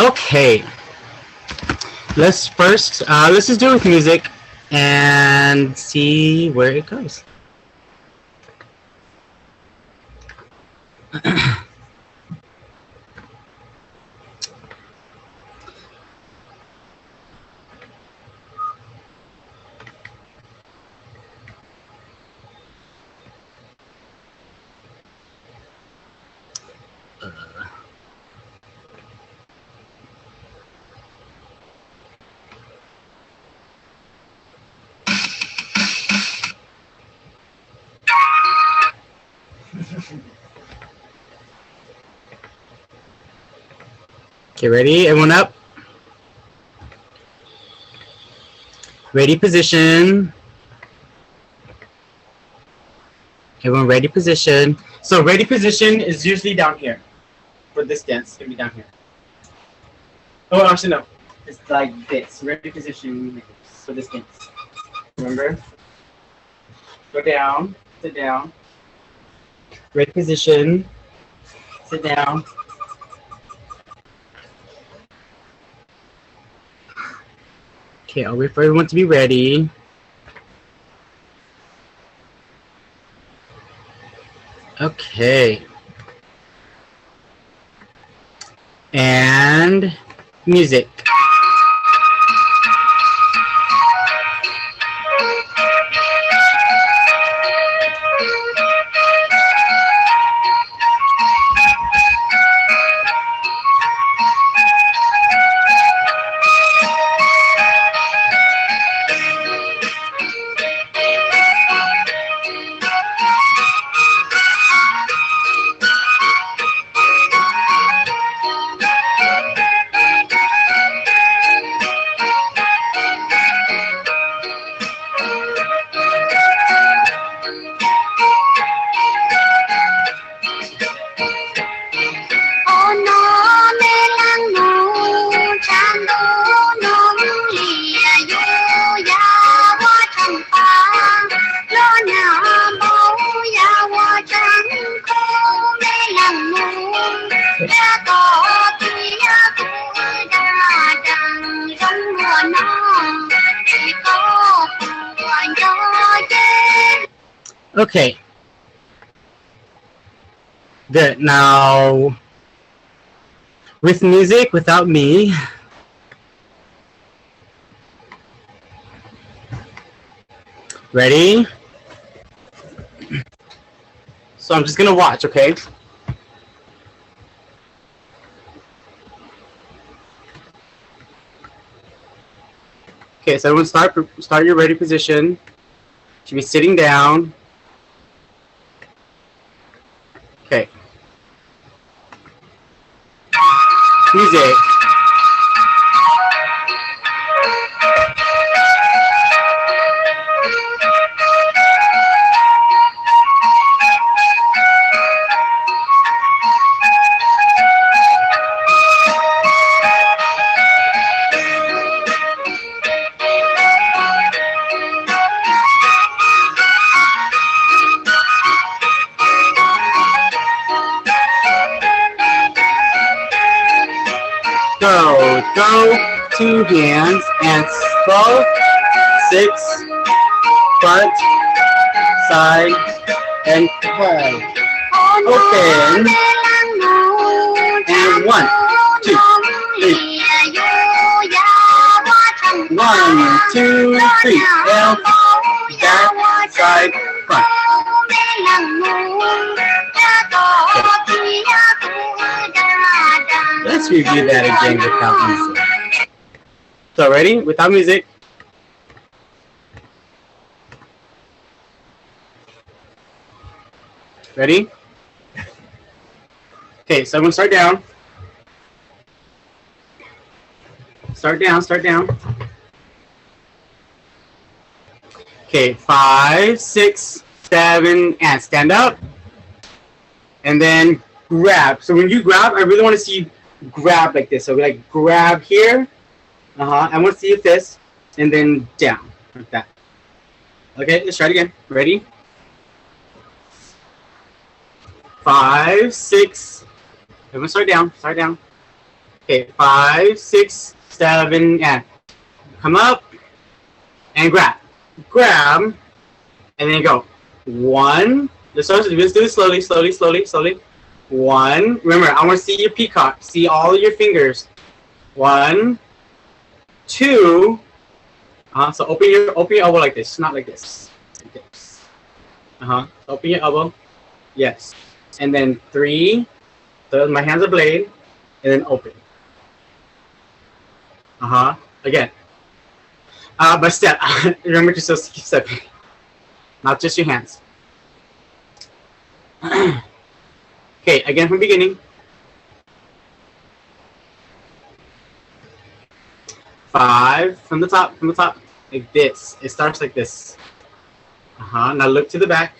Okay, let's just do it with music and see where it goes. Okay, ready? Everyone up? Ready position. Everyone ready position. So ready position is usually down here. For this dance, it's gonna be down here. Oh, actually no. It's like this. Ready position for this dance. Remember? Go down, sit down. Ready position, sit down. Okay, I'll wait for everyone to be ready. Okay. And music. Okay. Good. Now, with music, without me. Ready? So I'm just gonna watch, okay? Okay, so everyone start your ready position. Should be sitting down. Okay. Music. Go 2 hands and slow 6 front side and head open and 1 2 3 1 2 3 and back side front. Let's review that again without music. So ready? Without music. Ready? Okay, so I'm gonna start down. Start down. Okay, 5, 6, 7, and stand up. And then grab. So when you grab, I really want to see you grab like this. So we like grab here. I want to see your fist. And then down. Like that. Okay, let's try it again. Ready? 5, 6. Everyone start down. Okay, 5, 6, 7, and come up and grab. Grab, and then go. 1. Let's do it slowly, slowly, slowly, slowly. 1. Remember, I want to see your peacock. See all your fingers. 1, 2. So open your elbow like this, not like this. Like this. Open your elbow. Yes. And then 3. So my hands are blade, and then open. Again. But step. Remember to still keep stepping. Not just your hands. Okay, again from beginning. 5 from the top, like this. It starts like this. Now look to the back.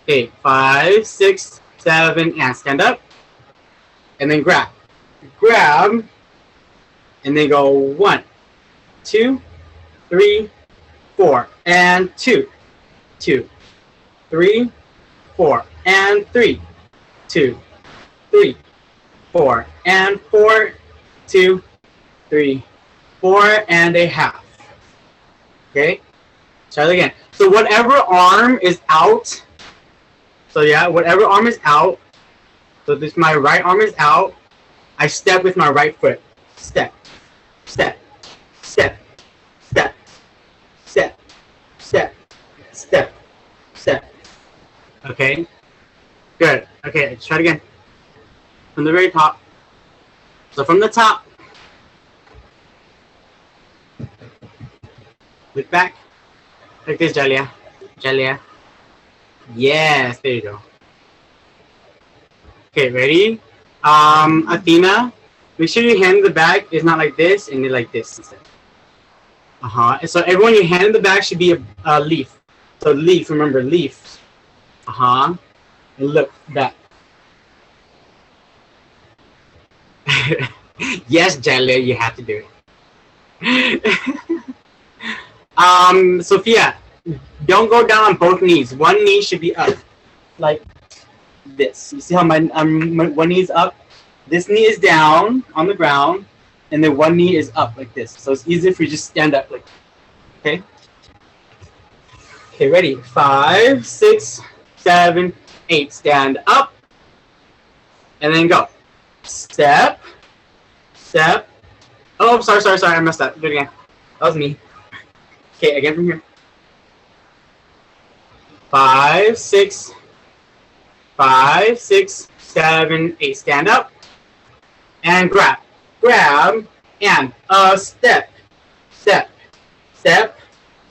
Okay, 5, 6, 7, and stand up. And then grab. Grab. And then go 1, 2, 3, 4, and 2, 2, 3, 4, and 3, 2, 3, 4, and 4, 2, 3, 4, and a half. Okay, try it again. So whatever arm is out. So yeah, whatever arm is out. So this my right arm is out. I step with my right foot. Step, step, step, step, step, step, step, step. Okay, good. Okay, let's try it again. From the very top. So from the top, look back, like this, Jalia. Jalia. Yes, there you go. Okay, ready? Athena, make sure your hand in the back is not like this and like this instead. And so everyone, your hand in the back should be a leaf. So leaf, remember leaf. And look back. Yes, Jalia, you have to do it. Sophia, don't go down on both knees. One knee should be up, like this. You see how my one knee is up? This knee is down on the ground, and then one knee is up like this. So it's easy if we just stand up like, okay? Okay, ready? 5, 6, 7, 8. Stand up, and then go. Step, step. Oh, sorry, I messed up. Do it again. That was me. Okay, again from here. 5, 6, 5, 6, 7, 8. Stand up and grab. Grab and step, step, step,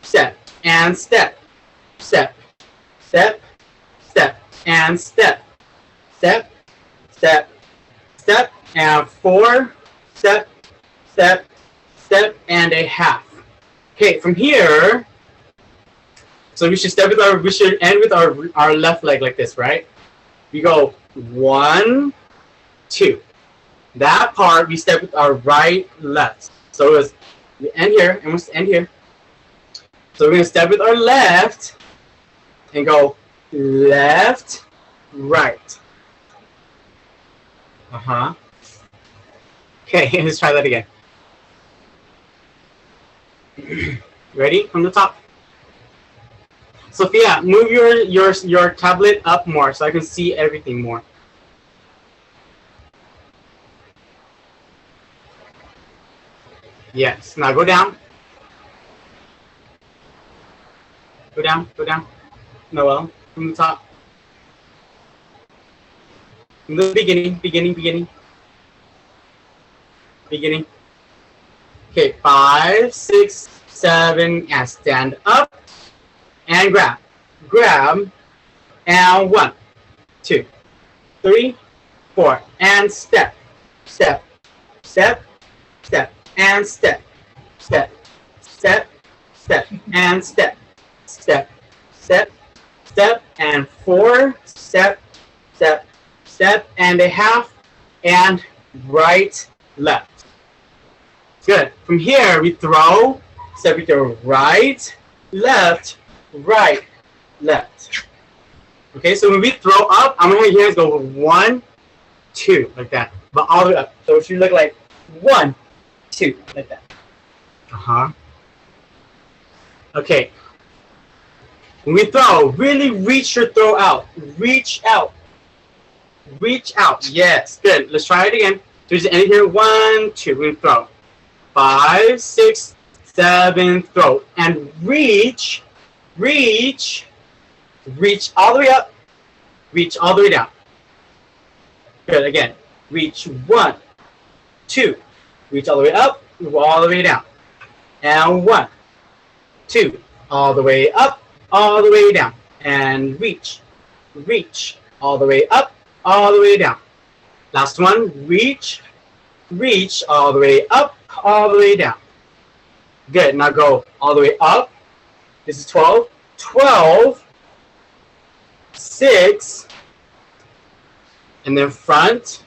step, and step, step, step, step, and step, step, step, step, and 4, step, step, step, and a half. Okay, from here, so we should end with our left leg like this, right? We go 1, 2. That part we step with our right, left. So it was we end here and we'll end here. So we're gonna step with our left and go left, right. Okay, let's try that again. Ready? From the top. Sophia, move your tablet up more so I can see everything more. Yes. Now go down. Go down. Go down. Noel, from the top. From the beginning. Okay, 5, 6, 7, and stand up and grab. Grab and 1, 2, 3, 4, and step, step, step, step, and step, step, step, step, and step, step, step, step, and 4, step, step, step, and a half, and right, left. Good. From here, we throw, step with your right, left, right, left. Okay, so when we throw up, I'm gonna have your hands go 1, 2, like that, but all the way up. So it should look like 1, 2, like that. Okay. When we throw, really reach your throw out. Reach out. Reach out. Yes, good. Let's try it again. So just end here. 1, 2. We throw. 5, 6, 7. Throw and reach. Reach. Reach all the way up. Reach all the way down. Good. Again. Reach 1, 2. Reach all the way up. All the way down. And 1, 2. All the way up. All the way down. And reach. Reach. All the way up. All the way down. Last one. Reach. Reach. All the way up. All the way down. Good. Now go all the way up. This is 12. 12. 6. And then front.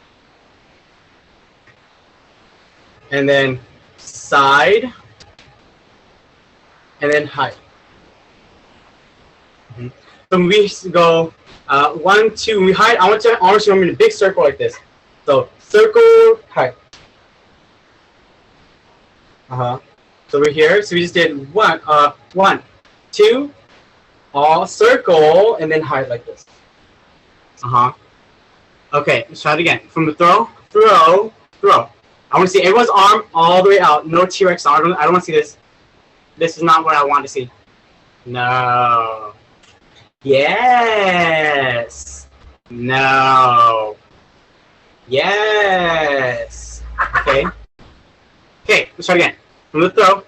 And then side. And then height. So we go 1, 2. We hide. I want you to in a big circle like this. So circle, height. So we're here. So we just did 1, 2, all circle, and then hide like this. Okay, let's try it again. From the throw, throw, throw. I want to see everyone's arm all the way out. No T-Rex arm. I don't want to see this. This is not what I want to see. No. Yes. No. Yes. Okay. Okay, let's try it again. From the throw.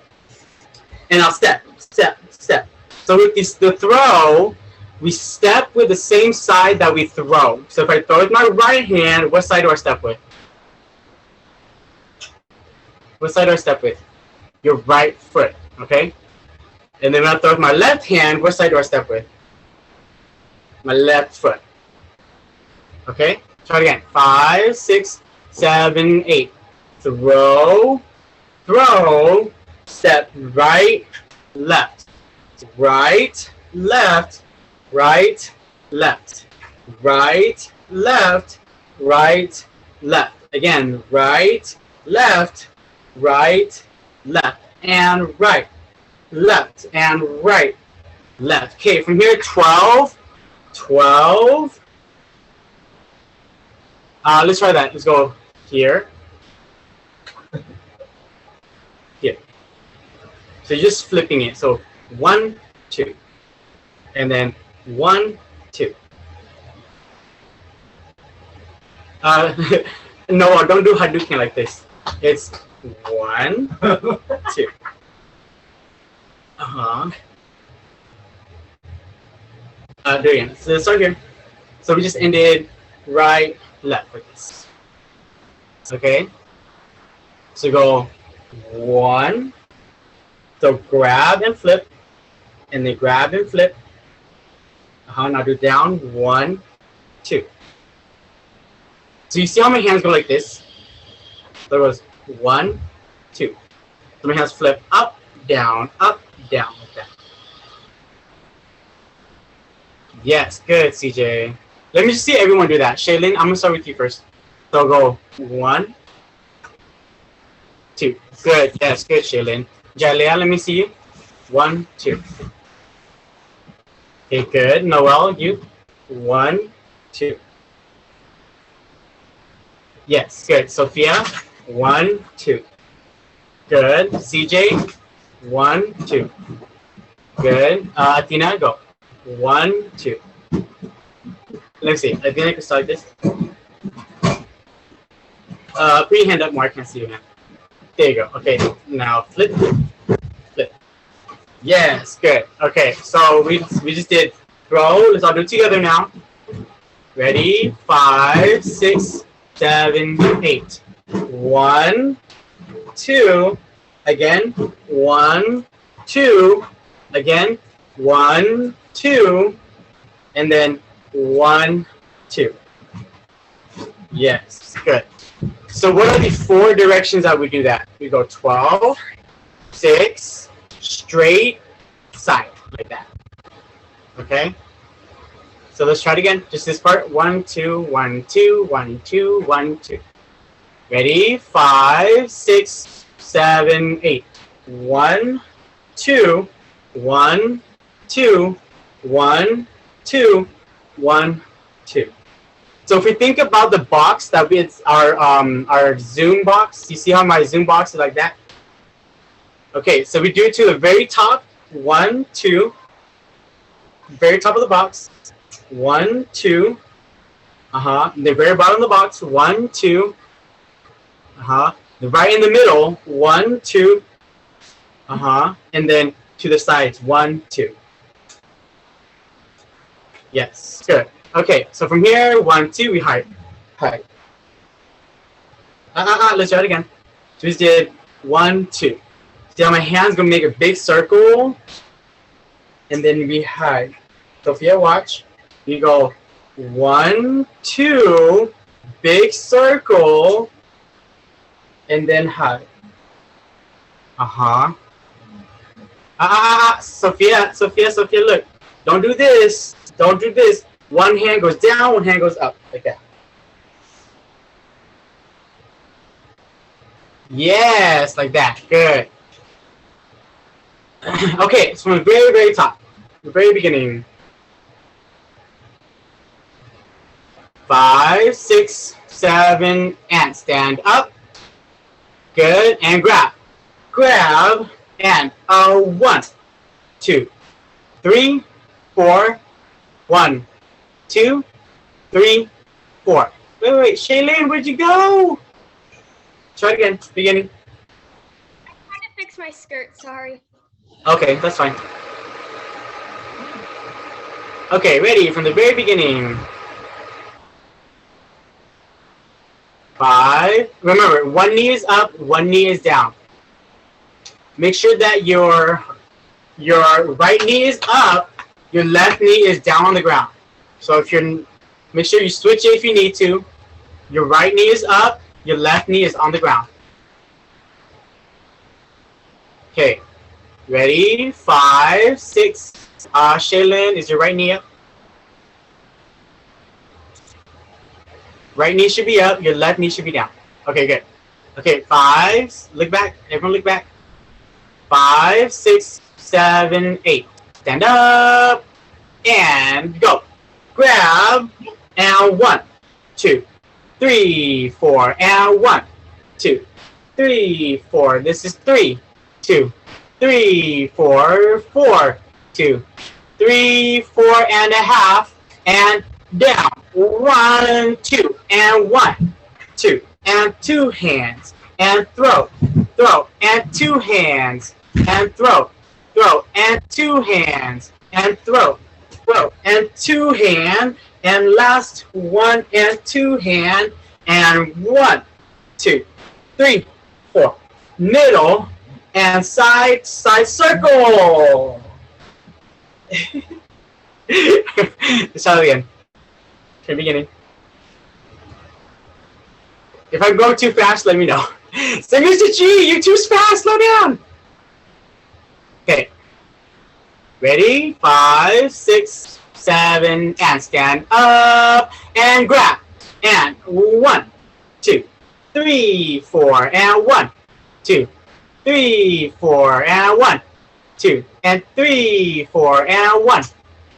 And I'll step, step, step. So with the throw, we step with the same side that we throw. So if I throw with my right hand, what side do I step with? What side do I step with? Your right foot, okay? And then when I throw with my left hand, what side do I step with? My left foot. Okay? Try it again. 5, 6, 7, 8. Throw, throw, step right, left. Right, left, right, left. Right, left, right, left. Again, right, left, right, left, and right, left, and right, left. Okay, from here, 12, 12. Let's try that. Let's go here. Here. So you're just flipping it. So 1, 2. And then 1, 2. No, don't do Hadouken like this. It's 1, 2. Do it again. So let's start here. So we just ended right, left like this. Okay. So go 1. So grab and flip, and then grab and flip. Now do down 1, 2. So you see how my hands go like this? So it goes 1, 2. So my hands flip up, down, like that. Yes, good, CJ. Let me just see everyone do that. Shaylin, I'm gonna start with you first. So go 1, 2. Good, yes, good, Shaylin. Jalea, let me see you. 1, 2. Okay, good. Noel, you. 1, 2. Yes, good. Sophia, 1, 2. Good. CJ, 1, 2. Good. Athena, go. 1, 2. Let me see. Athena can start this. Put your hand up more. I can't see you, man. There you go. Okay. Now flip. Flip. Yes. Good. Okay. So we just did throw. Let's all do it together now. Ready? 5, 6, 7, 8. 1, 2. Again. 1, 2. Again. 1, 2. And then 1, 2. Yes. Good. So what are the 4 directions that we do that? We go 12, 6, straight, side, like that. Okay? So let's try it again. Just this part. 1, 2, 1, 2, 1, 2, 1, 2. Ready? 5, 6, 7, 8. 1, 2, 1, 2, 1, 2, 1, 2. So if we think about the box that it's our Zoom box, you see how my Zoom box is like that? Okay, so we do it to the very top. 1, 2. Very top of the box. 1, 2. The very bottom of the box. 1, 2. Right in the middle. 1, 2. And then to the sides. 1, 2. Yes, good. Okay, so from here, 1, 2, we hide. Hide. Let's try it again. So we just did 1, 2. See how my hand's gonna make a big circle, and then we hide. Sophia, watch. You go 1, 2, big circle, and then hide. Sophia, look. Don't do this. Don't do this. One hand goes down, one hand goes up, like that. Yes, like that. Good. Okay, so from the very, very top, the very beginning. 5, 6, 7, and stand up. Good, and grab. Grab, and 1, 2, 3, 4. 1, 2, 3, 4. Wait, Shaylin, where'd you go? Try it again, beginning. I'm trying to fix my skirt, sorry. Okay, that's fine. Okay, ready from the very beginning. 5. Remember, one knee is up, one knee is down. Make sure that your right knee is up, your left knee is down on the ground. So make sure you switch it if you need to. Your right knee is up, your left knee is on the ground. Okay, ready? 5, 6. Shaylin, is your right knee up? Right knee should be up, your left knee should be down. Okay, good. Okay, 5. Look back. Everyone look back. 5, 6, 7, 8. Stand up and go. Grab and 1, 2, 3, 4 and 1, 2, 3, 4. This is 3, 2, 3, 4, 4, 2, 3, 4 and a half and down. 1, 2 and 1, 2 and 2 hands and throw and 2 hands and throw and 2 hands and throw and 2 hand and last 1 and 2 hand and 1, 2, 3, 4. Middle and side circle. Let's try it again. Okay, beginning. If I go too fast, let me know. Say, Mr. G, you're too fast. Slow down. Okay. Ready? 5, 6, 7, and stand up and grab. And 1, 2, 3, 4, and 1, 2, 3, 4, and 1, 2, and 3, 4, and 1,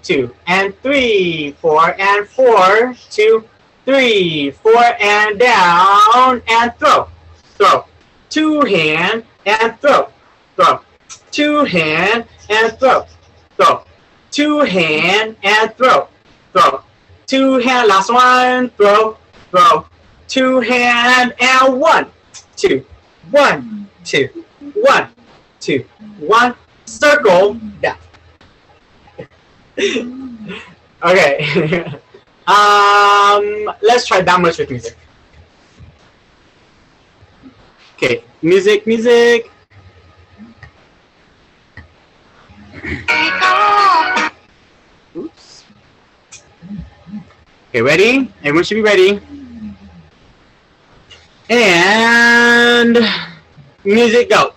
2, and 3, 4, and 4, 2, 3, 4, and down, and throw. 2 hand, and throw. 2 hand, and throw. 2 hand, and throw. 2 hand, last one, throw. 2 hand, and 1, 2, 1, 2, 1, 2, 1, circle, down. Okay. Let's try that much with music. Okay, music. Oops. Okay, ready? Everyone should be ready. And music, go.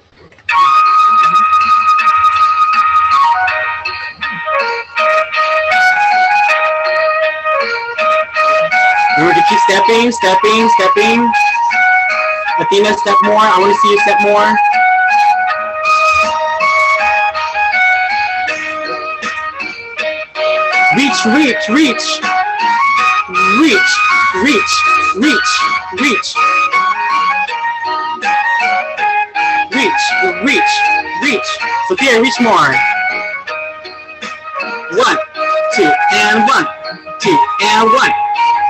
Remember to keep stepping, stepping, stepping. Athena, step more. I want to see you step more. Reach, reach, reach. Reach, reach, reach, reach. Reach, reach, reach. Sophia, reach more. 1, 2, and 1, 2, and 1,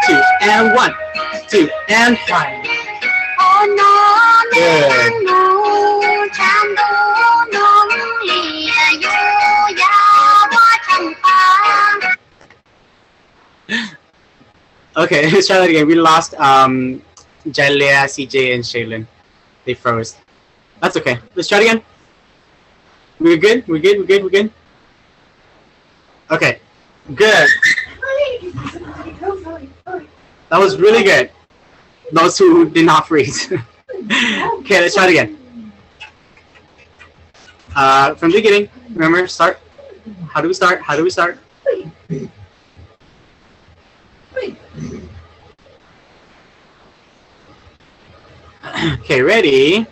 2, and 1, 2, and 5. Good. Okay, let's try that again. We lost Jalea, CJ, and Shaylin. They froze. That's okay. Let's try it again. We're good? We're good? We're good? We're good? Okay. Good. That was really good. Those who did not freeze. Okay, let's try it again. From the beginning. Remember, start. How do we start? How do we start? Okay, ready?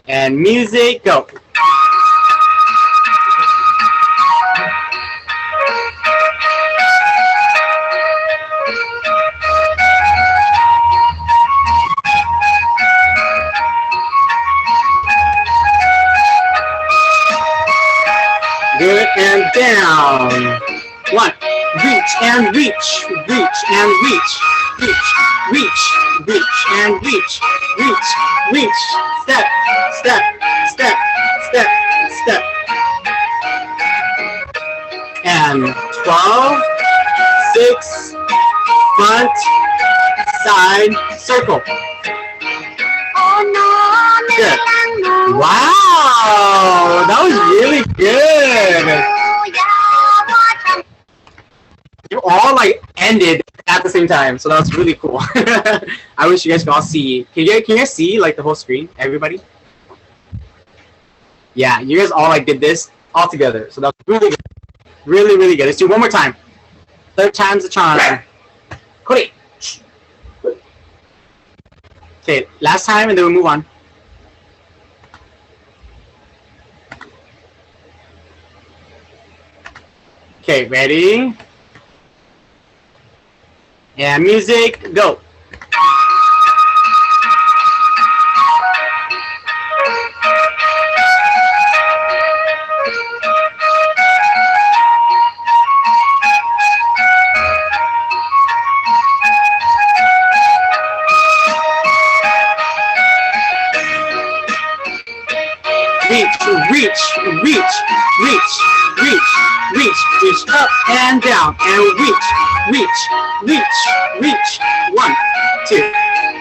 And music, go. Good, and down. 1, reach and reach, reach and reach, reach, reach, reach and reach, reach, reach, step, step, step, step, step. And 12, 6, front, side, circle. Good. Wow, that was really good. You all like ended at the same time, so that was really cool. I wish you guys could all see. Can you guys see like the whole screen, everybody? Yeah, you guys all like did this all together, so that was really good, really, really good. Let's do one more time. 3rd time's the charm. Cody. Okay, last time, and then we'll move on. Okay, ready? And music, go. Reach, reach, reach, reach, reach, reach, reach up and down, and reach, reach, reach, reach. 1, 2,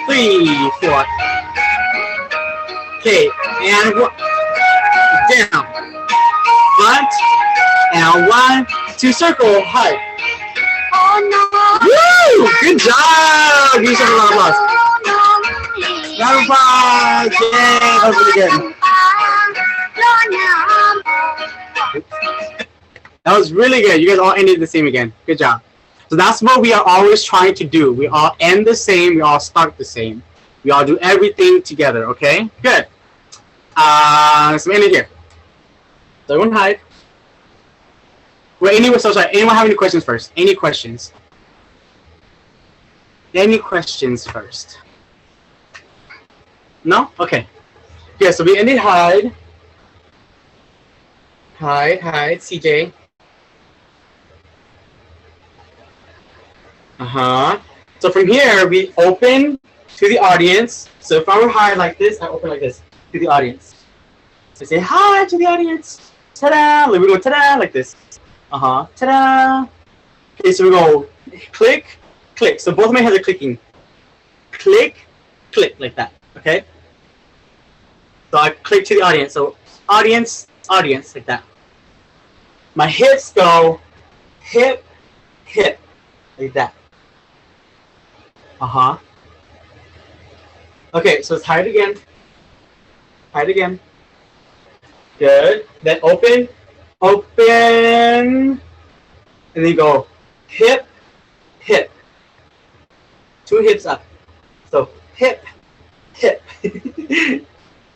3, 4. Okay, and down, front, and 1, 2, circle, high. Woo! Good job! Give yourself a round of applause. Round of applause! Yay! That was really good. That was really good. You guys all ended the same again. Good job. So that's what we are always trying to do. We all end the same. We all start the same. We all do everything together. Okay? Good. So end it here. So everyone hide. Wait, anyone? So sorry. Anyone have any questions first? Any questions? Any questions first? No? Okay. Yeah. So we ended hide. Hide, CJ. So from here, we open to the audience. So if I were hide like this, I open like this to the audience. So say hi to the audience. Ta-da! We go ta-da like this. Ta-da! Okay, so we go click, click. So both of my hands are clicking. Click, click like that. Okay. So I click to the audience. So audience, audience like that. My hips go hip, hip like that. Okay, so it's hide again. Hide again. Good. Then open, open, and then you go hip, hip. 2 hips up. So hip, hip.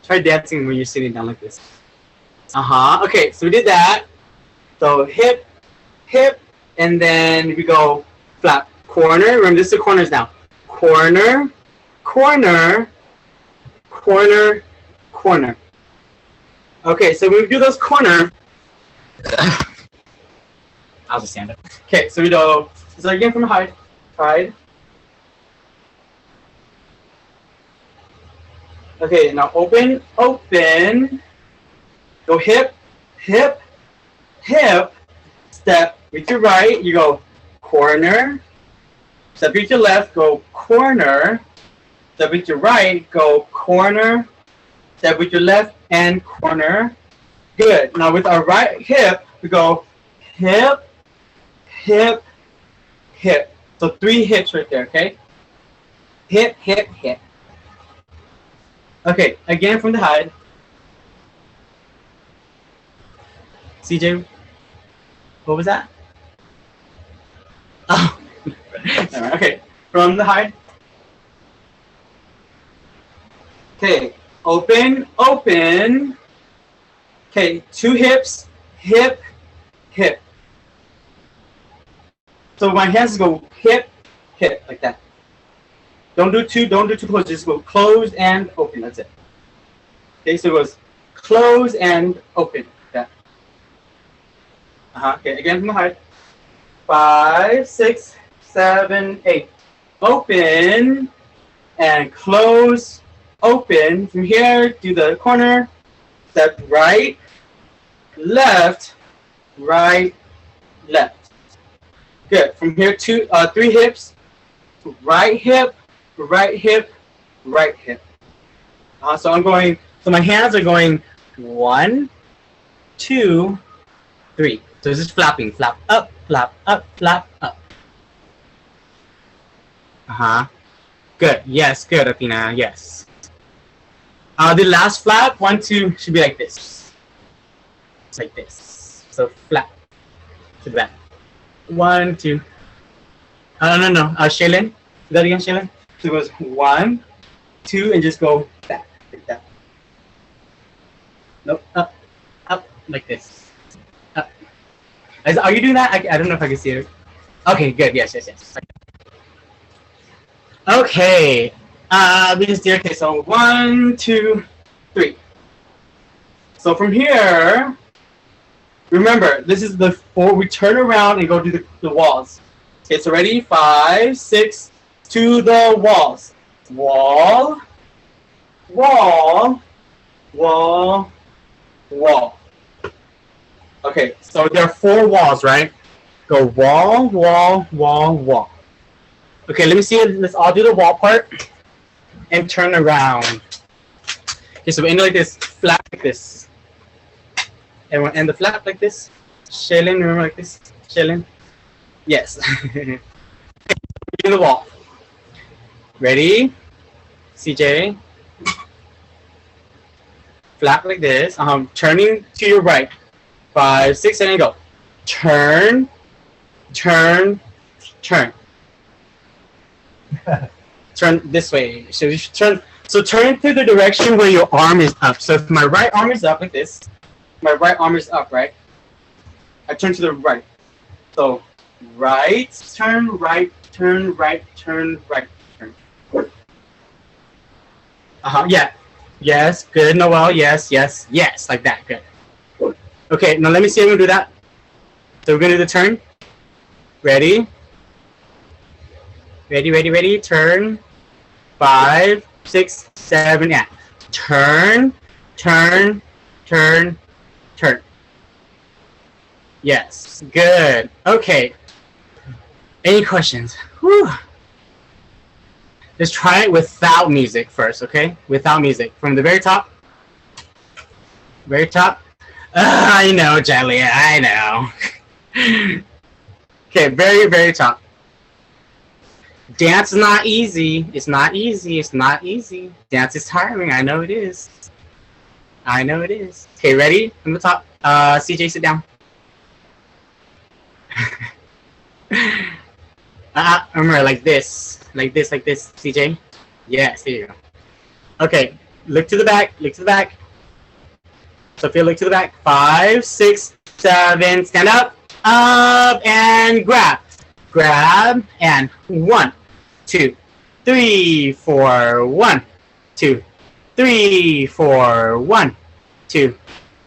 Try dancing when you're sitting down like this. Okay, so we did that. So hip, hip, and then we go flap. Corner. Remember, this is the corners now. Corner, corner, corner, corner. Okay, so when we do those corner, I'll just stand up. Okay, so we go. So again from hide, hide. Okay, now open, open. Go hip, hip, hip. Step with your right. You go corner. Step with your left. Go corner. Step with your right. Go corner. Step with your left and corner. Good. Now with our right hip, we go hip, hip, hip. So 3 hips right there, okay? Hip, hip, hip. Okay, again from the hide. CJ, what was that? Oh, okay, from the hide. Okay, open, open. Okay, 2 hips, hip, hip. So my hands go hip, hip, like that. Don't do too close. Just go close and open. That's it. Okay, so it goes close and open. Like that. Okay, again from the hide. 5, 6, 7, 8. Open and close. Open. From here, do the corner. Step right, left, right, left. Good. From here, 3 hips. Right hip, right hip, right hip. So I'm going. So my hands are going 1, 2, 3. So it's just flapping. Flap up, flap up, flap up. Good. Yes. Good, Athena. Yes. The last flap, 1, 2, should be like this. It's like this. So flap to the back. 1, 2. No. Shaylin. Do that again, Shaylin. So it goes 1, 2, and just go back like that. Nope. Up, up, like this. Up. Are you doing that? I don't know if I can see it. Okay, good. Yes. Okay. We just did. Okay, so 1, 2, 3. So from here, remember, this is the 4. We turn around and go do the walls. Okay, so ready? 5, 6, to the walls. Wall, wall, wall, wall. Okay, so there are 4 walls, right? Go wall, wall, wall, wall. Okay, let me see. Let's all do the wall part and turn around. Okay, so we end like this, flap like this. And we'll end the flap like this. Shaylin, remember like this? Shaylin? Yes. Okay, do the wall. Ready? CJ? Flap like this. Turning to your right. 5, 6, and then go. Turn, turn, turn. Turn this way. So you should turn. So turn to the direction where your arm is up. So if my right arm is up like this, my right arm is up, right? I turn to the right. So right, turn, right, turn, right, turn, right, turn. Yeah. Yes, good, Noel. Yes, yes, yes. Like that. Good. Okay, now let me see how we're gonna do that. So we're gonna do the turn. Ready? Ready, ready, ready. Turn. 5, 6, 7, yeah. Turn, turn, turn, turn. Yes, good. Okay. Any questions? Whew. Let's try it without music first, okay? Without music. From the very top. Very top. I know, Jelly, I know. Okay, very, very top. Dance is not easy. It's not easy. It's not easy. Dance is tiring. I know it is. I know it is. Okay, ready? From the top. CJ, sit down. Remember, like this. Like this, CJ. Yes, there you go. Okay, look to the back, look to the back. Sophia, look to the back. 5, 6, 7, stand up. Up, and grab. Grab, and 1, 2, 3, 4, 1, 2, 3, 4, 1, 2,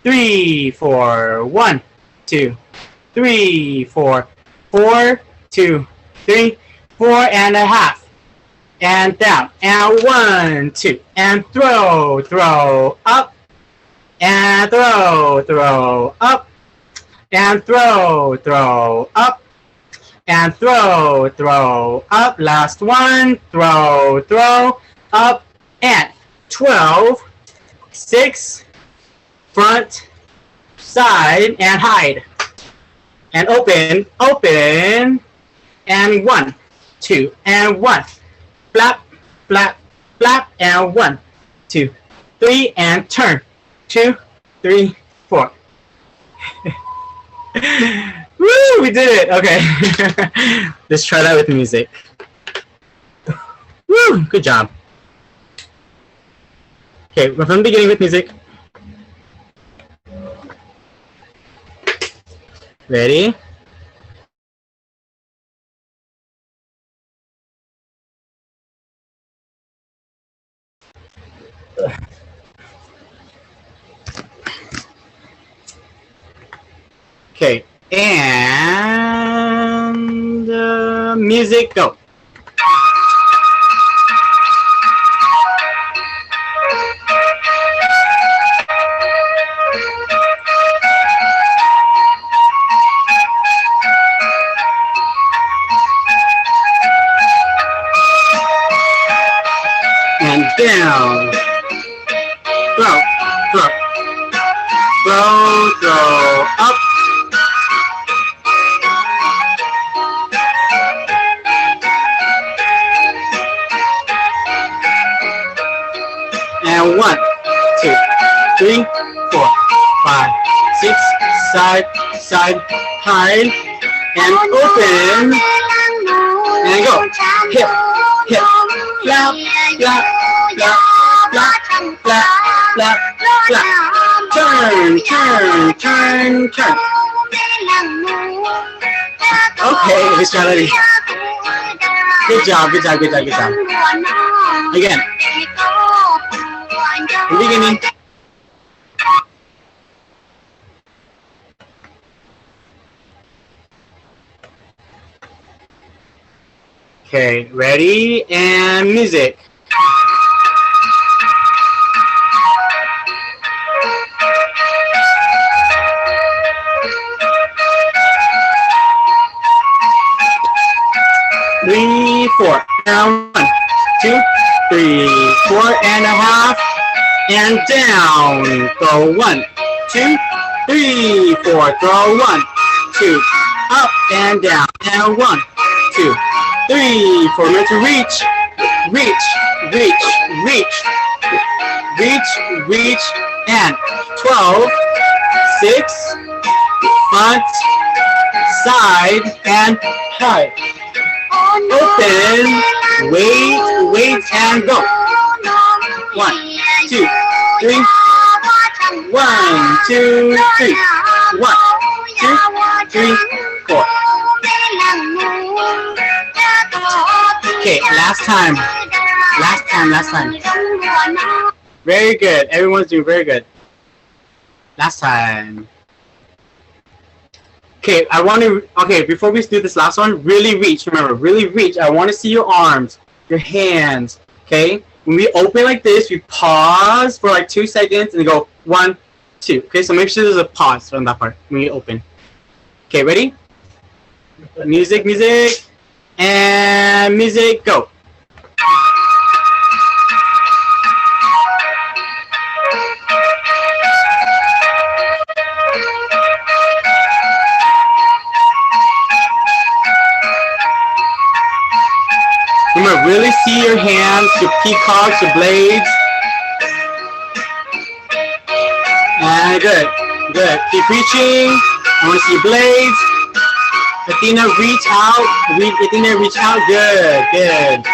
3, 4, 1, 2, 3, 4, 4, 2, 3, 4 and a half. And down, and 1, 2, and throw, up, and throw, up, and throw, up, and throw, up. Last one, throw, up, and 12, 6, front, side, and hide, and open, and 1, 2, and 1. Flap, flap, flap, and 1, 2, 3, and turn. 2, 3, 4. Woo! We did it. Okay. Let's try that with music. Woo! Good job. Okay, we're from the beginning with music. Ready? Okay, and music, go. And down. Throw, up. And 1, 2, 3, 4, 5, 6, side, hide, and open, and go. Hip, flap, flap, flap, flap, flap, flap, flap. Turn. Okay, let's try that again. Good job. Again. Beginning. Okay, ready, and music. Three, 4. Down, 1, 2, 3, 4 and a half. And down, throw 1, 2, 3, 4, throw 1, 2, up and down, and 1, 2, 3, 4, remember to reach, and 12, 6, front, side, and hide. Open, wait, and go. 1, 2, 3. 1, 2, 3. 1, 2, 3, 4. Okay, last time. Very good. Everyone's doing very good. Last time. Okay, before we do this last one, really reach. Remember, really reach. I want to see your arms, your hands. Okay? When we open like this, we pause for like 2 seconds and go 1, 2. Okay, so make sure there's a pause on that part when we open. Okay, ready? Music, and music, go. Remember, really see your hands, your peacocks, your blades. And good. Good. Keep reaching. I want to see blades. Athena, reach out. Athena, reach out. Good. Good.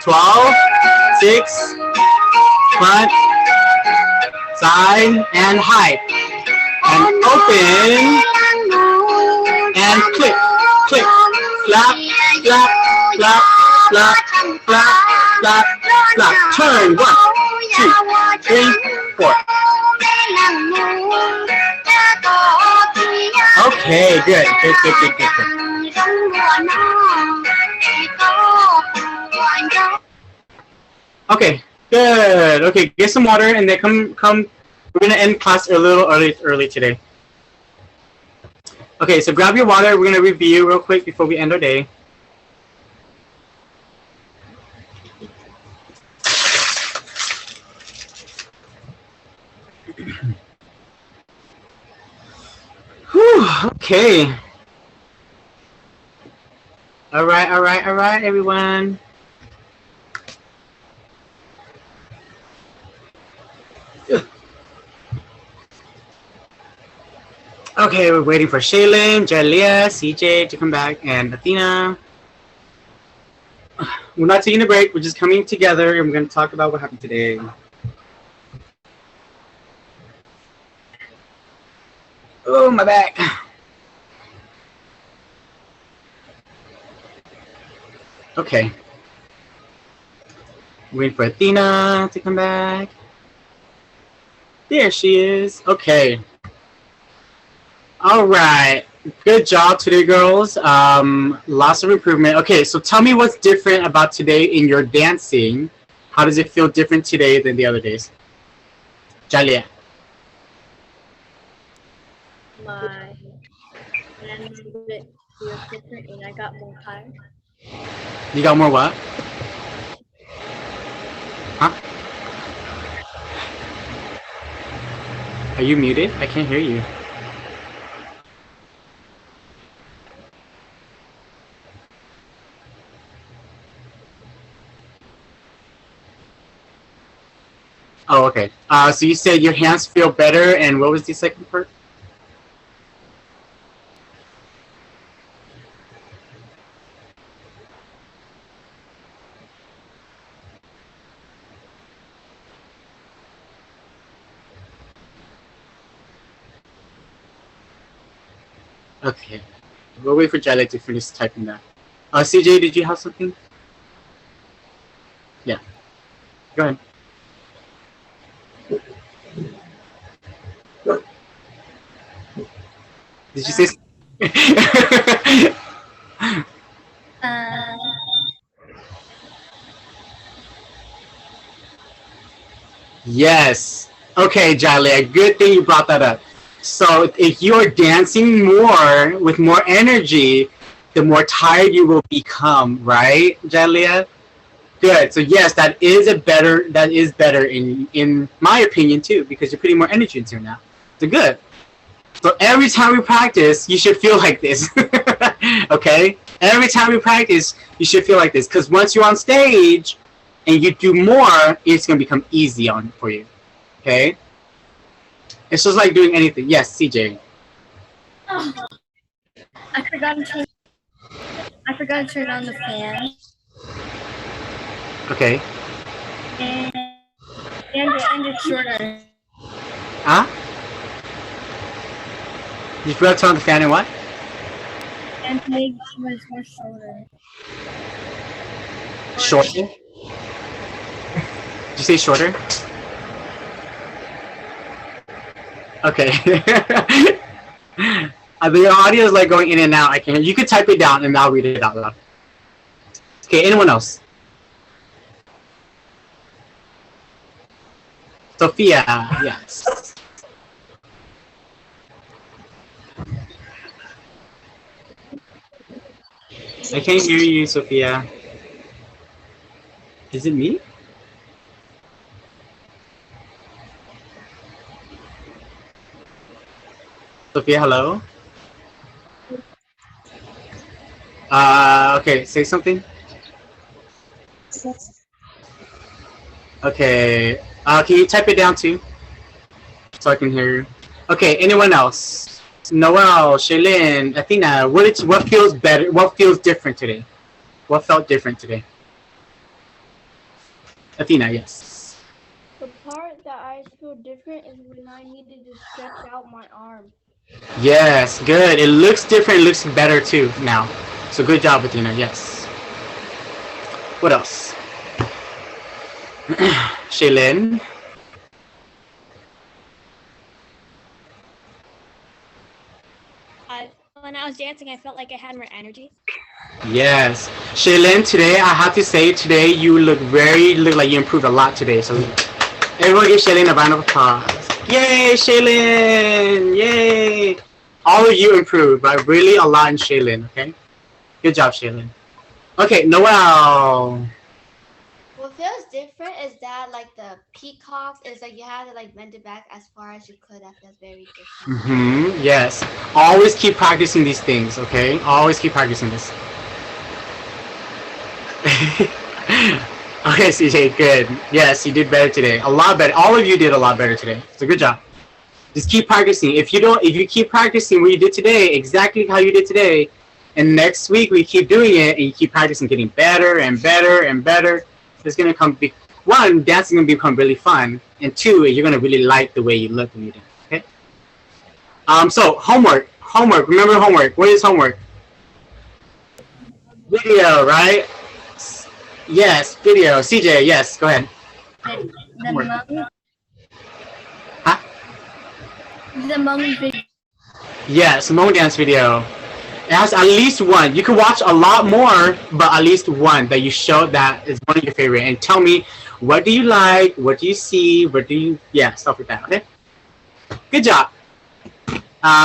Twelve. 6. Front. Side. And high. And open. And click. Click. Flap. Flap. Flap. Flap. Flap. Flap. Flap. Turn. 1, 2, 3, 4. Okay, good. Good, good, good, good, good. Okay, good. Okay, get some water and then come. We're gonna end class a little early today. Okay, so grab your water. We're gonna review real quick before we end our day. Whew, okay. All right, everyone. Okay, we're waiting for Shaylin, Jalea, CJ to come back, and Athena. We're not taking a break. We're just coming together, and we're going to talk about what happened today. Oh, my back. Okay. Waiting for Athena to come back. There she is. Okay. All right. Good job today, girls. Lots of improvement. Okay, so tell me what's different about today in your dancing. How does it feel different today than the other days? Jalia. My hands bit feels different and I got more tired. You got more what? Huh? Are you muted? I can't hear you. Oh, okay. So you said your hands feel better, and what was the second part? Okay. We'll wait for Jalek to finish typing that. CJ, did you have something? Yeah. Go ahead. Did you say? Yes. Okay, Jalea, good thing you brought that up. So if you're dancing more with more energy, the more tired you will become, right, Jalea? Good. So yes, that is better in my opinion too, because you're putting more energy into it now. So good. So every time we practice, you should feel like this. Okay? Every time we practice, you should feel like this. Because once you're on stage and you do more, it's going to become easy for you. Okay? It's just like doing anything. Yes, CJ. Oh, I forgot to turn on the fan. Okay. And it ended shorter. Huh? You forgot to turn on the fan and what? And it was more shorter. Shorter? Did you say shorter? Okay. The audio is like going in and out. I can. You could type it down and I'll read it out loud. Okay. Anyone else? Sophia. Yes. I can't hear you, Sophia. Is it me? Sophia, hello? Okay, say something. Okay. Can you type it down too, so I can hear you? Okay. Anyone else? Noel, Shaylin, Athena. What feels better? What feels different today? What felt different today? Athena, yes. The part that I feel different is when I needed to stretch out my arm. Yes, good. It looks different. It looks better too now. So good job, Athena. Yes. What else? Shaylin. When I was dancing, I felt like I had more energy. Yes. Shaylin, today I have to say today you look like you improved a lot today. So everyone give Shaylin a round of applause. Yay, Shaylin! Yay! All of you improved, but really a lot in Shaylin, okay? Good job, Shaylin. Okay, Noel. What feels different is that like the peacocks is like you have to like bend it back as far as you could. That feels very different. Yes. Always keep practicing these things, okay? Always keep practicing this. Okay, CJ, good. Yes, you did better today. A lot better. All of you did a lot better today. So good job. Just keep practicing. If you keep practicing what you did today, exactly how you did today, and next week we keep doing it, and you keep practicing, getting better and better and better, it's gonna one, dancing gonna become really fun, and two, you're gonna really like the way you look when you dance. Okay. So homework. Homework. Remember homework. What is homework? Video, right? Yes, video. CJ, yes, go ahead. The Homework. Hmong, Huh? the Hmong video. Yes, Hmong dance video. It has at least one. You can watch a lot more, but at least one that you show that is one of your favorite. And tell me, what do you like? What do you see? What do you, yeah, stuff like that. Okay. Good job.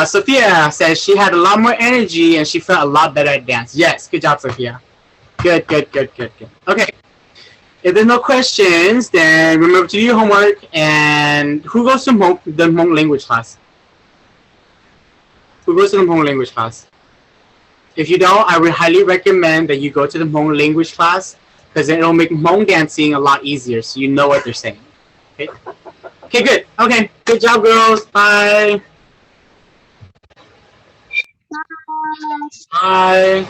Sophia says she had a lot more energy and she felt a lot better at dance. Yes, good job, Sophia. Good, good, good, good, good. Okay. If there's no questions, then remember to do your homework. And who goes to the Hmong language class? Who goes to the Hmong language class? If you don't, I would highly recommend that you go to the Hmong language class because then it'll make Hmong dancing a lot easier so you know what they're saying. Okay? Okay, good. Okay, good job, girls. Bye. Bye.